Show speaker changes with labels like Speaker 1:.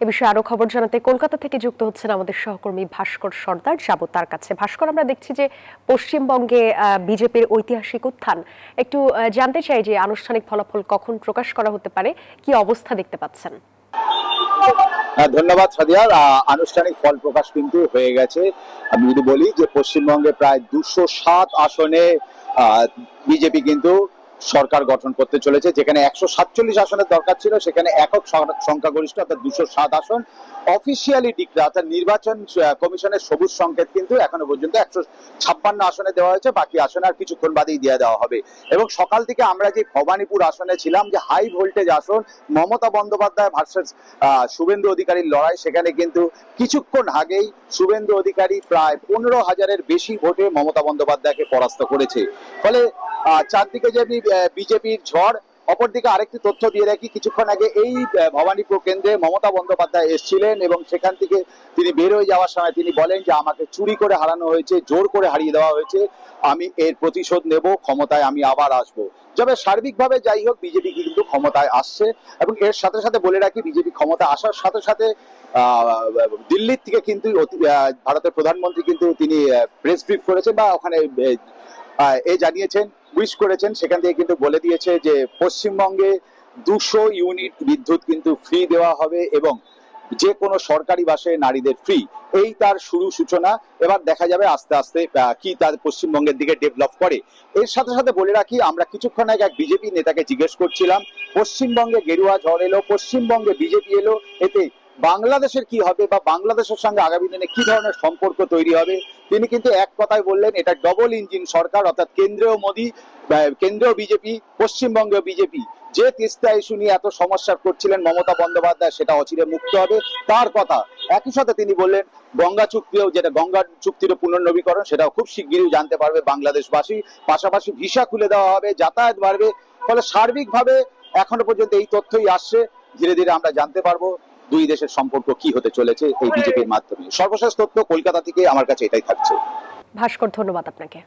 Speaker 1: এ বিষয়ে আরো খবর জানাতে কলকাতা থেকে যুক্ত হচ্ছেন আমাদের সহকর্মী ভাস্কর সর্দার। যাব তার কাছে। ভাস্কর, আমরা দেখছি যে পশ্চিমবঙ্গে বিজেপির ঐতিহাসিক উত্থান। একটু জানতে চাই যে আনুষ্ঠানিক ফলাফল কখন প্রকাশ করা হতে পারে, কি অবস্থা দেখতে পাচ্ছেন?
Speaker 2: ধন্যবাদ সাদিয়া। আনুষ্ঠানিক ফল প্রকাশ কিন্তু হয়ে গেছে। আমি যদি বলি যে পশ্চিমবঙ্গে প্রায় 207 আসনে বিজেপি কিন্তু সরকার গঠন করতে চলেছে। যেখানে 147 আসনের দরকার ছিল, সেখানে একক সংখ্যাগরিষ্ঠ অর্থাৎ 207 আসন। অফিসিয়ালি ডিক্লেয়ার অর্থাৎ নির্বাচন কমিশনের সবুজ সংকেত কিন্তু এখনো পর্যন্ত 156 আসনে দেওয়া হয়েছে। বাকি আসনে আর কিছুক্ষণ বাদেই দিয়ে দেওয়া হবে। এবং সকাল থেকে আমরা যে ভবানীপুর আসনে ছিলাম, যে হাই ভোল্টেজ আসন, মমতা বন্দ্যোপাধ্যায় ভার্সেস শুভেন্দু অধিকারীর লড়াই, সেখানে কিন্তু কিছুক্ষণ আগেই শুভেন্দু অধিকারী প্রায় 15,000-এর বেশি ভোটে মমতা বন্দ্যোপাধ্যায়কে পরাস্ত করেছে। ফলে চারদিকে যে বিজেপির ঝড়। অপরদিকে আরেকটি তথ্য দিয়ে রাখি, কিছুক্ষণ আগে এই ভবানীপুর কেন্দ্রে মমতা বন্দ্যোপাধ্যায় এসেছিলেন এবং সেখান থেকে তিনি বের হয়ে যাওয়ার সময় তিনি বলেন যে আমাকে চুরি করে হারানো হয়েছে, জোর করে হারিয়ে দেওয়া হয়েছে, আমি এর প্রতিশোধ নেব, ক্ষমতায় আমি আবার আসবো। তবে সার্বিকভাবে যাই হোক, বিজেপি কিন্তু ক্ষমতায় আসছে। এবং এর সাথে সাথে বলে রাখি, বিজেপি ক্ষমতা আসার সাথে সাথে দিল্লির থেকে কিন্তু ভারতের প্রধানমন্ত্রী কিন্তু তিনি প্রেস ব্রিফ করেছেন বা ওখানে জানিয়েছেন, উইশ করেছেন। সেখান থেকে কিন্তু বলে দিয়েছে যে পশ্চিমবঙ্গে 200 ইউনিট বিদ্যুৎ কিন্তু ফ্রি দেওয়া হবে এবং যে কোনো সরকারি বাসে নারীদের ফ্রি। এই তার সূচনা। এবার দেখা যাবে আস্তে আস্তে কি তার পশ্চিমবঙ্গের দিকে ডেভেলপ করে। এর সাথে সাথে বলে রাখি, আমরা কিছুক্ষণ আগে এক বিজেপি নেতাকে জিজ্ঞেস করছিলাম, পশ্চিমবঙ্গে গেরুয়া ঝড় এলো, পশ্চিমবঙ্গে বিজেপি এলো, এতে বাংলাদেশের কি হবে বা বাংলাদেশের সঙ্গে আগামী দিনে কি ধরনের সম্পর্ক তৈরি হবে। তিনি কিন্তু এক কথায় বললেন, এটা ডবল ইঞ্জিন সরকার, অর্থাৎ কেন্দ্রীয় মোদী, কেন্দ্রীয় বিজেপি, পশ্চিমবঙ্গেও বিজেপি। যে তিস্তা ইস্যু নিয়ে এত সমস্যা করছিলেন মমতা বন্দ্যোপাধ্যায়, সেটা অচিরে মুক্ত হবে তার কথা। একই সাথে তিনি বললেন গঙ্গা চুক্তিও, যেটা গঙ্গা চুক্তির পুনর্নবীকরণ, সেটাও খুব শিগগিরই জানতে পারবে বাংলাদেশবাসী। পাশাপাশি ভিসা খুলে দেওয়া হবে, যাতায়াত বাড়বে। ফলে সার্বিকভাবে এখনো পর্যন্ত এই তথ্যই আসছে। ধীরে ধীরে আমরা জানতে পারবো দুই দেশের সম্পর্ক কি হতে চলেছে এই বিজেপির মাধ্যমে। সর্বশেষ তথ্য কলকাতা থেকে আমার কাছে এটাই থাকছে।
Speaker 1: ভাস্কর, ধন্যবাদ আপনাকে।